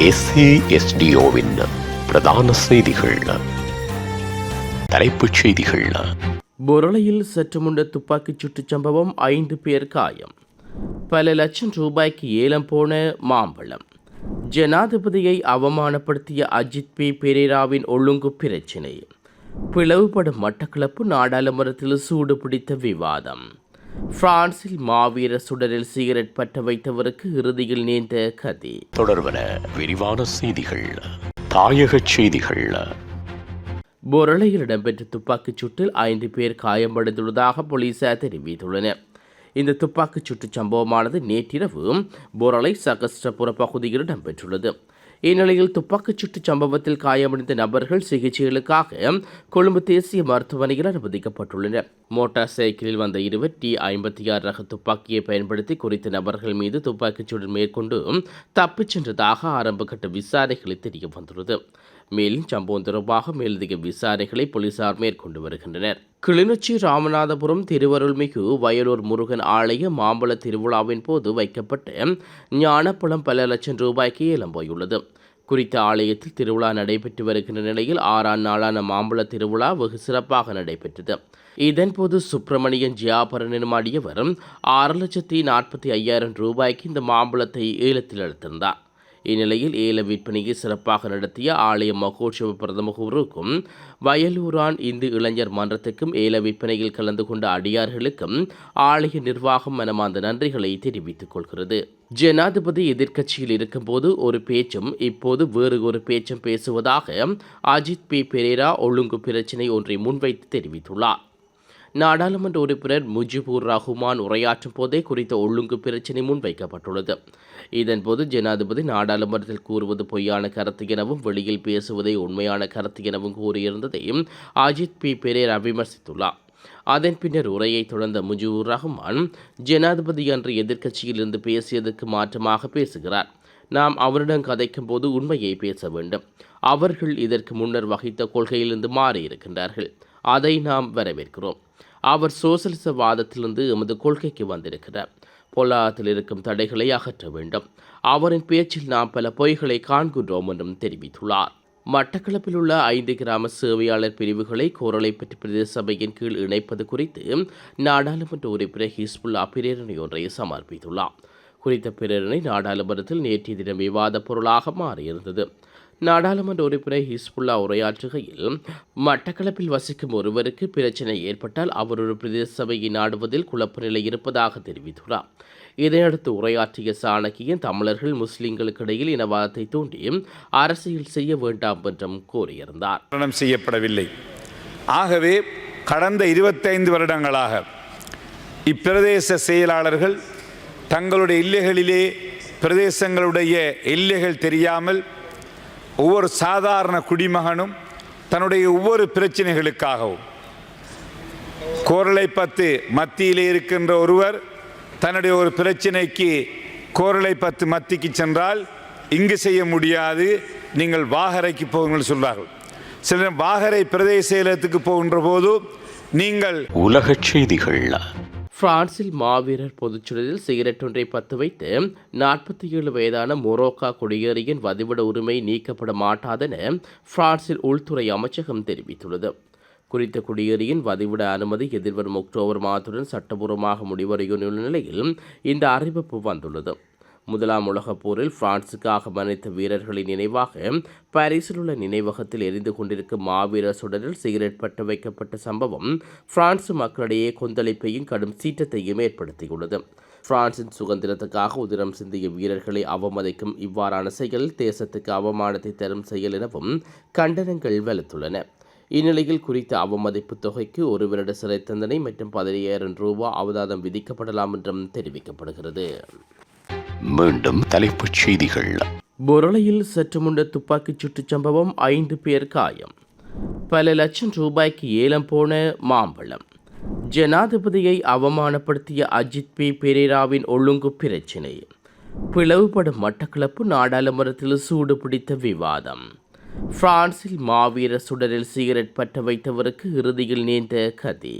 SASDOவின் பிரதான செய்திகள். தலைப்புச் செய்திகள். பொருளையில் சற்று முன்ன துப்பாக்கிச் சூட்டுச் சம்பவம், 5 பேர் காயம். பல லட்சம் ரூபாய்க்கு ஏலம் போன மாம்பழம். ஜனாதிபதியை அவமானப்படுத்திய அஜித் பி பெரேராவின் ஒழுங்கு பிரச்சினை. பிளவுபடும் மட்டக்களப்பு நாடாளுமன்றத்தில் சூடு பிடித்த விவாதம். பிரான்சில் மாவீர சுடரில் சிகரெட் பற்ற வைத்தவருக்கு இறுதியில் நேர்ந்த கதி. தொடர்பன விரிவான செய்திகள். தாயக செய்திகள். பொருளையில் இடம்பெற்ற துப்பாக்கிச் சூட்டில் 5 பேர் காயமடைந்துள்ளதாக போலீசார் தெரிவித்துள்ளனர். இந்த துப்பாக்கிச் சூட்டு சம்பவமானது நேற்றிரவு பொருளை சகஸ்டபுர பகுதியில் இடம்பெற்றுள்ளது. இந்நிலையில் துப்பாக்கிச் சூட்டு சம்பவத்தில் காயமடைந்த நபர்கள் சிகிச்சைகளுக்காக கொழும்பு தேசிய மருத்துவமனையில் அனுமதிக்கப்பட்டுள்ளனர். மோட்டார் சைக்கிளில் வந்த இருவர் T56 ரக துப்பாக்கியை பயன்படுத்தி குறித்த நபர்கள் மீது துப்பாக்கிச் சூடு மேற்கொண்டு தப்பிச் சென்றதாக ஆரம்பகட்ட விசாரணைகளில் தெரிய வந்துள்ளது. மேலும் சம்பவம் தொடர்பாக மேலதிக விசாரணைகளை போலீசார் மேற்கொண்டு வருகின்றனர். கிளிநொச்சி ராமநாதபுரம் திருவருள்மிகு வயலூர் முருகன் ஆலய மாம்பழ திருவிழாவின் போது வைக்கப்பட்ட ஞானப்பழம் பல லட்சம் ரூபாய்க்கு ஏலம் போயுள்ளது. குறித்த ஆலயத்தில் திருவிழா நடைபெற்று வருகின்ற நிலையில் 6ஆம் நாளான மாம்பழ திருவிழா வெகு சிறப்பாக நடைபெற்றது. இதன்போது சுப்பிரமணியன் ஜியாபரன் எனுமாடியவர் 6,45,000 ரூபாய்க்கு இந்த மாம்பழத்தை ஏலத்தில் எடுத்திருந்தார். இந்நிலையில் ஏல விற்பனையை சிறப்பாக நடத்திய ஆலய மகோற்சவ பிரதம குருவுக்கும் வயலூரான் இந்து இளைஞர் மன்றத்துக்கும் ஏல விற்பனையில் கலந்து கொண்ட அடியார்களுக்கும் ஆலய நிர்வாகம் மனமார்ந்த நன்றிகளை தெரிவித்துக் கொள்கிறது. ஜனாதிபதி எதிர்க்கட்சியில் இருக்கும்போது ஒரு பேச்சும் இப்போது வேறு ஒரு பேச்சும் பேசுவதாக அஜித் பி பெரேரா ஒழுங்கு பிரச்சினை ஒன்றை முன்வைத்து தெரிவித்துள்ளார். நாடாளுமன்ற உறுப்பினர் முஜிபுர் ரஹ்மான் உரையாற்றும் போதே குறித்த ஒழுங்கு பிரச்சினை முன்வைக்கப்பட்டுள்ளது. இதன்போது ஜனாதிபதி நாடாளுமன்றத்தில் கூறுவது பொய்யான கருத்து எனவும் வெளியில் பேசுவதை உண்மையான கருத்து எனவும் கூறியிருந்ததையும் அஜித் பி பெரேரா விமர்சித்துள்ளார். அதன் பின்னர் உரையை தொடர்ந்த முஜிபுர் ரஹ்மான், ஜனாதிபதி அன்று எதிர்க்கட்சியில் இருந்து பேசியதற்கு மாற்றமாக பேசுகிறார். நாம் அவரிடம் கதைக்கும் போது உண்மையை பேச வேண்டும். அவர்கள் இதற்கு முன்னர் வகித்த கொள்கையிலிருந்து மாறியிருக்கின்றார்கள். அதை நாம் வரவேற்கிறோம். அவர் சோசலிச வாதத்திலிருந்து எமது கொள்கைக்கு வந்திருக்கிறார். பொருளாதாரத்தில் இருக்கும் தடைகளை அகற்ற வேண்டும். அவரின் பேச்சில் நாம் பல பொய்களை காண்கின்றோம் என்றும் தெரிவித்துள்ளார். மட்டக்களப்பில் உள்ள 5 கிராம சேவையாளர் பிரிவுகளை கோரளைப்பற்று பிரதேச சபையின் கீழ் இணைப்பது குறித்து நாடாளுமன்ற உறுப்பினர் ஹிஸ்புல்லா பிரேரணை ஒன்றை சமர்ப்பித்துள்ளார். குறித்த பிரேரணை நாடாளுமன்றத்தில் நேற்றைய தினம் விவாத பொருளாக மாறியிருந்தது. நாடாளுமன்ற உறுப்பினர் ஹிஸ்புல்லா உரையாற்றுகையில், மட்டக்களப்பில் வசிக்கும் ஒருவருக்கு பிரச்சினை ஏற்பட்டால் அவர் ஒரு பிரதேச சபையை நாடுவதில் குழப்ப நிலை இருப்பதாக தெரிவித்துள்ளார். இதனையடுத்து உரையாற்றிய சாணக்கியன், தமிழர்கள் முஸ்லிம்களுக்கு இடையில் இனவாதத்தை தூண்டி அரசியல் செய்ய வேண்டாம் என்றும் கூறியிருந்தார். செய்யப்படவில்லை. ஆகவே கடந்த 25 வருடங்களாக இப்பிரதேச செயலாளர்கள் தங்களுடைய எல்லைகளிலே பிரதேசங்களுடைய எல்லைகள் தெரியாமல் ஒவ்வொரு சாதாரண குடிமகனும் தன்னுடைய ஒவ்வொரு பிரச்சனைகளுக்காகவும் கோரளைப்பத்து மத்தியிலே இருக்கின்ற ஒருவர் தன்னுடைய ஒரு பிரச்சனைக்கு கோரளைப்பத்து மத்திக்கு சென்றால் இங்கு செய்ய முடியாது, நீங்கள் வாகரைக்கு போகுங்கள் சொல்வார்கள். சிலர் வாகரை பிரதேச செயலகத்துக்கு போகின்ற போது நீங்கள் உலக செய்திகள். பிரான்சில் மாவீரர் பொதுச்சுடரில் சிகரெட் ஒன்றை பத்து வைத்து 47 வயதான மொரோக்கா குடியேறியின் வதிவிட உரிமை நீக்கப்பட மாட்டாதென பிரான்சில் உள்துறை அமைச்சகம் தெரிவித்துள்ளது. குறித்த குடியேறியின் வதிவிட அனுமதி எதிர்வரும் அக்டோபர் மாதத்துடன் சட்டபூர்வமாக முடிவடையுள்ள நிலையில் இந்த அறிவிப்பு வந்துள்ளது. முதலாம் உலகப் போரில் பிரான்சுக்காக மரணித்த வீரர்களின் நினைவாக பாரிஸில் உள்ள நினைவகத்தில் எரிந்து கொண்டிருக்கும் மாவீரர் சுடரில் சிகரெட் பற்ற வைக்கப்பட்ட சம்பவம் பிரான்சு மக்களிடையே கொந்தளிப்பையும் கடும் சீற்றத்தையும் ஏற்படுத்தியுள்ளது. பிரான்சின் சுதந்திரத்துக்காக உதிரம் சிந்திய வீரர்களை அவமதிக்கும் இவ்வாறான செயல் தேசத்துக்கு அவமானத்தை தரும் செயல் எனவும் கண்டனங்கள் வலுத்துள்ளன. இந்நிலையில் குறித்த அவமதிப்பு தொகைக்கு 1 வருட சிறை தண்டனை மற்றும் 15,000 ரூபாய் அவதாதம் விதிக்கப்படலாம் என்றும் தெரிவிக்கப்படுகிறது. மீண்டும் தலைப்புச் செய்திகள். பொருளையில் சற்று முன்ன துப்பாக்கிச் சூட்டுச் சம்பவம், 5 பேர் காயம். பல லட்சம் ரூபாய்க்கு ஏலம் போன மாம்பழம். ஜனாதிபதியை அவமானப்படுத்திய அஜித் பி பெரேராவின் ஒழுங்கு பிரச்சினை. பிளவுபடும் மட்டக்களப்பு நாடாளுமன்றத்தில் சூடு பிடித்த விவாதம். பிரான்சில் மாவீர சுடரில் சிகரெட் பற்ற வைத்தவருக்கு இறுதியில் நேர்ந்த கதி.